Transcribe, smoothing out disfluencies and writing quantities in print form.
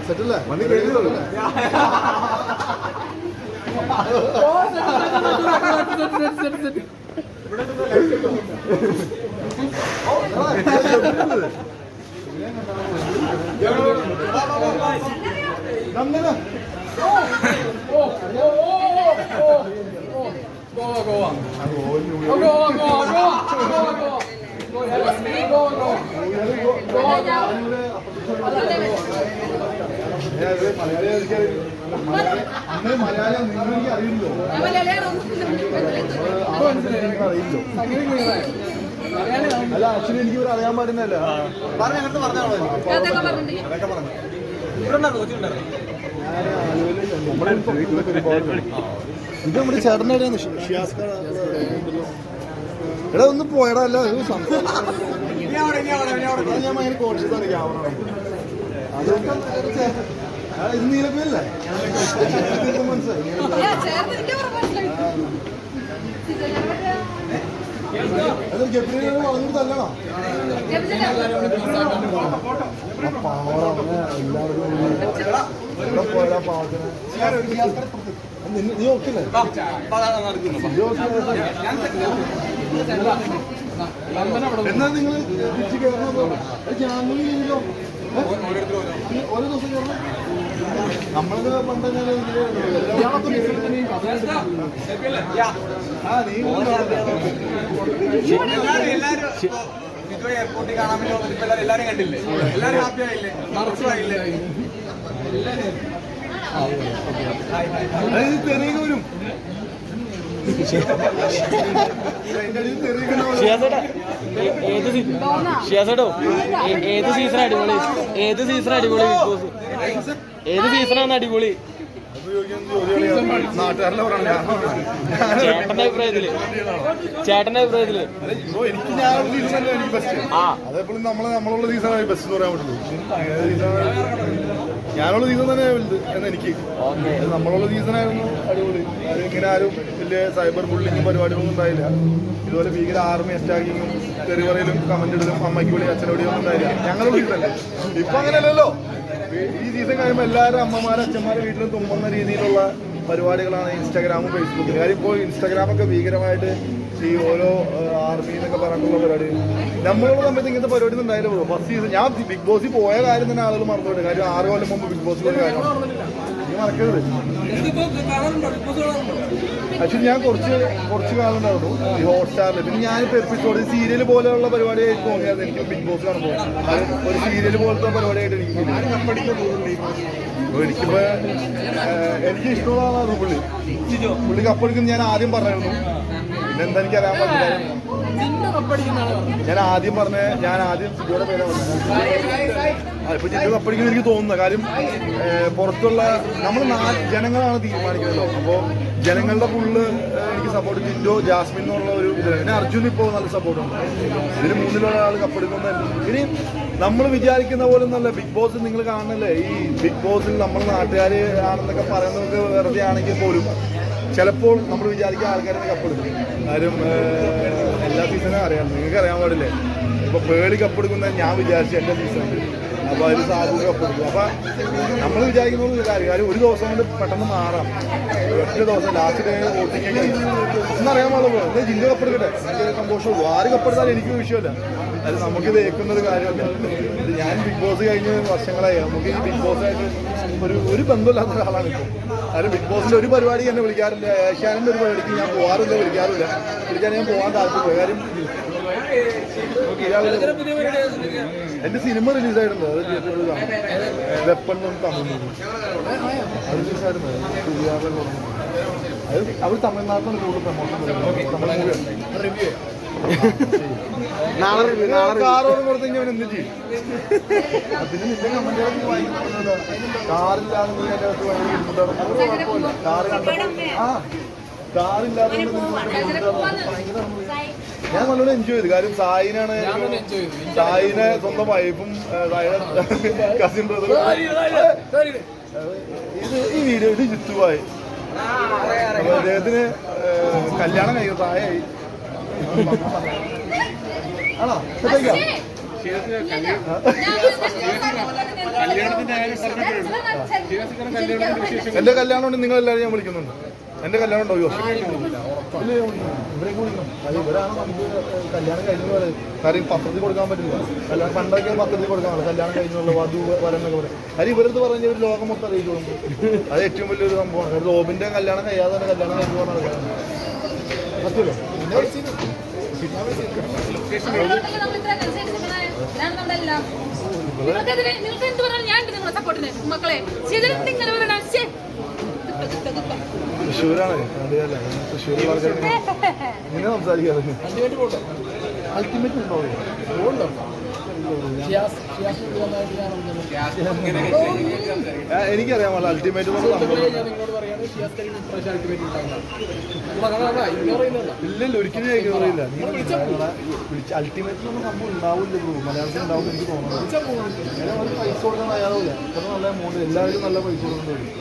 സെറ്റല്ലേ വണ്ടി കഴിഞ്ഞല്ലേ മലയാളം നിങ്ങൾക്ക് അറിയില്ലോ അല്ല ആക്ച്വലി എനിക്ക് ഇവർ അറിയാൻ പാടുന്നല്ല പറഞ്ഞ ഇത് നമ്മുടെ ചേട്ടനായിരുന്നു എടാ ഒന്ന് പോയടാ അല്ല ഇത് സംസാരം ഞാൻ ഭയങ്കര കോൺഷ്യസ് ആണ് ക്യാമറ ഇത് നീലപ്പല്ലേ മനസ്സിലായി അത് ഗബ്രിയേൽ വളർന്നു തല്ലണോ എല്ലാവർക്കും പോയടാ പാവത്തിന് നീ ഓക്കില്ലേ എന്നാ നിങ്ങൾ തിരിച്ച് കയറണോ ജാമ്യം ഓരോ ദിവസം കയറണം നമ്മളത് പണ്ടെങ്കിൽ എയർപോർട്ടിൽ കാണാൻ വേണ്ടി എല്ലാരും കണ്ടില്ലേ എല്ലാരും ഹാപ്പി ആയില്ലേ നിറച്ചായില്ലേ തെറിയ വരും ഏത് സീസൺ അടിപൊളി ബിഗ് ബോസ് ഏത് സീസണാണ് അടിപൊളി ചേട്ടന്റെ അഭിപ്രായത്തില് എനിക്ക് അതേപോലെ നമ്മളുള്ള സീസണാണ് ബെസ്റ്റ് എന്ന് പറയാൻ പറ്റുള്ളൂ ഞാനുള്ള സീസൺ തന്നെ എന്ന് എനിക്ക് നമ്മളുള്ള സീസണായിരുന്നു അടിപൊളി ഇങ്ങനെ ആരും വലിയ സൈബർ ബുള്ളിങ്ങും പരിപാടികളൊന്നും ഉണ്ടായില്ല ഇതുപോലെ ഭീകര ആർമി അറ്റാക്കിങ്ങും തെറിവറയിലും കമന്റ് ഇടലും അമ്മയ്ക്ക് വിളി അച്ഛനോടിയൊന്നും ഉണ്ടായില്ല ഞങ്ങളുടെ സീസണല്ലേ ഇപ്പൊ അങ്ങനെയല്ലല്ലോ ഈ സീസൺ കഴിയുമ്പോൾ എല്ലാവരും അമ്മമാരും അച്ഛന്മാരും വീട്ടിലും തുമ്മുന്ന രീതിയിലുള്ള പരിപാടികളാണ് ഇൻസ്റ്റാഗ്രാമും ഫേസ്ബുക്കിൽ. കാര്യം ഇപ്പോൾ ഇൻസ്റ്റാഗ്രാമൊക്കെ ഭീകരമായിട്ട് ഈ ഓരോ ആർമി എന്നൊക്കെ പറഞ്ഞിട്ടുള്ള പരിപാടി നമ്മളുള്ള സമയത്ത് ഇങ്ങനത്തെ പരിപാടി ഒന്നും ഉണ്ടായില്ല. ഫസ്റ്റ് സീസൺ ഞാൻ ബിഗ് ബോസിൽ പോയ കാര്യം തന്നെ ആളുകൾ മറന്നുപോയി. കാര്യം 6 കൊല്ലം മുമ്പ് ബിഗ് ബോസിൽ പോയ കാര്യം നീ മറക്കരുത്. ആക്ച്വലി ഞാൻ കുറച്ച് കാലം ഉണ്ടായിരുന്നു ഈ ഹോട്ട്സ്റ്റാറിൽ. പിന്നെ ഞാനിപ്പോൾ എപ്പിസോഡ് സീരിയൽ പോലെയുള്ള പരിപാടിയായിട്ട് തോന്നിയായിരുന്നു എനിക്ക് ബിഗ് ബോസ് കാണുമ്പോൾ. ഒരു സീരിയൽ പോലത്തെ പരിപാടിയായിട്ട് എനിക്ക് എനിക്കിപ്പോൾ എനിക്ക് ഇഷ്ടമുള്ളതാണ് പുള്ളി കപ്പെടുക്കുന്ന ഞാൻ ആദ്യം പറഞ്ഞായിരുന്നു. പിന്നെ എന്താ എനിക്കറിയാൻ പറ്റില്ല. ഞാൻ ആദ്യം സിജോയുടെ പേരാണ് പറഞ്ഞത്. ഇപ്പൊ ജില്ലു കപ്പടിക്കുന്ന എനിക്ക് തോന്നുന്നത്. കാര്യം പുറത്തുള്ള നമ്മൾ ജനങ്ങളാണ് തീരുമാനിക്കുന്നല്ലോ. അപ്പോൾ ജനങ്ങളുടെ ഫുള്ള് എനിക്ക് സപ്പോർട്ട് ജിൻഡോ ജാസ്മിൻ എന്നുള്ള ഒരു ഇത്. പിന്നെ അർജുൻ ഇപ്പോൾ നല്ല സപ്പോർട്ടുണ്ട്. ഇതിന് 3-ലുള്ള ആൾ കപ്പെടുക്കുന്നത്. ഇനി നമ്മൾ വിചാരിക്കുന്ന പോലെ ഒന്നല്ല ബിഗ് ബോസ്. നിങ്ങൾ കാണുന്നല്ലേ ഈ ബിഗ് ബോസിൽ നമ്മൾ നാട്ടുകാർ ആണെന്നൊക്കെ പറയുന്നവർക്ക് വെറുതെ ആണെങ്കിൽ പോലും ചിലപ്പോൾ നമ്മൾ വിചാരിക്കുന്ന ആൾക്കാരെ കപ്പെടുക്കും. കാര്യം എല്ലാ സീസണും അറിയാം. നിങ്ങൾക്ക് അറിയാൻ പാടില്ലേ. ഇപ്പോൾ പേളി കപ്പെടുക്കുന്നത് ഞാൻ വിചാരിച്ചു എൻ്റെ സീസണിൽ. അപ്പോൾ അതിൽ സാധ്യത കപ്പെടുക്കും. അപ്പം നമ്മൾ വിചാരിക്കുന്ന കാര്യം ഒരു ദിവസം കൊണ്ട് പെട്ടെന്ന് മാറാം. ഒറ്റ ദിവസം ലാസ്റ്റ് ഡേ വോട്ടിങ് എന്നറിയാൻ പാടുള്ളൂ. എന്നാൽ ജില്ല കപ്പെടുക്കട്ടെ, എനിക്ക് സന്തോഷമുള്ളൂ. ആര് കപ്പെടുത്താലും എനിക്ക് വിഷയമല്ല. അത് നമുക്കിത് ഏൽക്കുന്നൊരു കാര്യമല്ല. ഇത് ഞാൻ ബിഗ് ബോസ് കഴിഞ്ഞ് വർഷങ്ങളായി. നമുക്ക് ഈ ബിഗ് ബോസായിട്ട് ഒരു ബന്ധമില്ലാത്ത ഒരാളാണ് ഇപ്പോൾ. കാരണം ബിഗ് ബോസിൻ്റെ ഒരു പരിപാടി എന്നെ വിളിക്കാറില്ല. ഏഷ്യാനിൻ്റെ ഒരു പരിപാടിക്ക് ഞാൻ പോകാറില്ല, വിളിക്കാറില്ല. വിളിക്കാൻ ഞാൻ പോകാൻ താല്പര്യമില്ല. കാര്യം എൻ്റെ സിനിമ റിലീസായിട്ടുണ്ട്. അത് തിയേറ്ററിൽ കാണും. വെപ്പൺ എന്ന് തമിഴ് അത് റിലീസായിരുന്നു. അത് അവർ തമിഴ്നാട്ടിലാണ് കൂടുതൽ പ്രമോഷൻ റിവ്യൂ കാറോട് കൊടുത്ത് ഞാൻ എന്ത് ചെയ്യും. പിന്നെ നിന്റെ കമന്റുകളൊക്കെ വായിക്കുന്നത് കാറില്ലാതെ എൻ്റെ അകത്ത് ഭയങ്കര ബുദ്ധിമുട്ടാണ്. കാറ് കണ്ടപ്പോൾ കാറില്ലാതെ ഞാൻ നല്ലോണം എൻജോയ് ചെയ്തു. കാര്യം സായിനെ സ്വന്തം വൈഫും കസിൻ ബ്രദറും ഈ വീഡിയോ ഇത് ചുറ്റുപായി. അപ്പോൾ അദ്ദേഹത്തിന് കല്യാണം കഴിയും പ്രായമായി ആണോ എന്റെ കല്യാണം ഉണ്ട് നിങ്ങൾ എല്ലാവരും ഞാൻ വിളിക്കുന്നുണ്ട് എന്റെ കല്യാണം ഉണ്ടോ ഇവരെയൊക്കെ വിളിക്കണം അത് ഇവരാണ് നമുക്ക് കല്യാണം കഴിഞ്ഞു പറയുന്നത് കാര്യം പത്രത്തിൽ കൊടുക്കാൻ പറ്റില്ല കല്യാണം പണ്ടൊക്കെ പത്രത്തിൽ കൊടുക്കാൻ പറ്റില്ല കല്യാണം കഴിഞ്ഞുള്ള വധു വരെന്നൊക്കെ പറയും കാര്യം ഇവരത് പറഞ്ഞ ഒരു ലോകം മൊത്തം അറിയിച്ചുകൊണ്ട് അത് ഏറ്റവും വലിയൊരു സംഭവമാണ് കാര്യം റോബിന്റെ കല്യാണം കഴിയാതെ തന്നെ കല്യാണം കഴിച്ചു പറഞ്ഞ പറ്റുമല്ലോ നിങ്ങൾക്ക് എന്ത് പറഞ്ഞാൽ ഞാൻ നിങ്ങളെ സപ്പോർട്ടിന് മക്കളെ ഇങ്ങനെ പറയണ തൃശ്ശൂരാണ് അറിയാലോ തൃശ്ശൂരുള്ള ആൾക്കാർ ഇങ്ങനെ സംസാരിക്കാറ് അൾട്ടിമേറ്റ് ഉണ്ടോ എനിക്കറിയാമല്ലോ അൾട്ടിമേറ്റ് ഇല്ലല്ലോ ഒരിക്കലും അറിയില്ല അൾട്ടിമേറ്റ് സംഭവം ഉണ്ടാവില്ല ബ്രോ മലയാളത്തിൽ ഉണ്ടാവും എനിക്ക് തോന്നുന്നത് പൈസ കൊടുക്കാൻ തയ്യാറാവില്ല ഇത്ര നല്ല എമൗണ്ട് എല്ലാവരും നല്ല പൈസ കൊടുക്കേണ്ടി വരും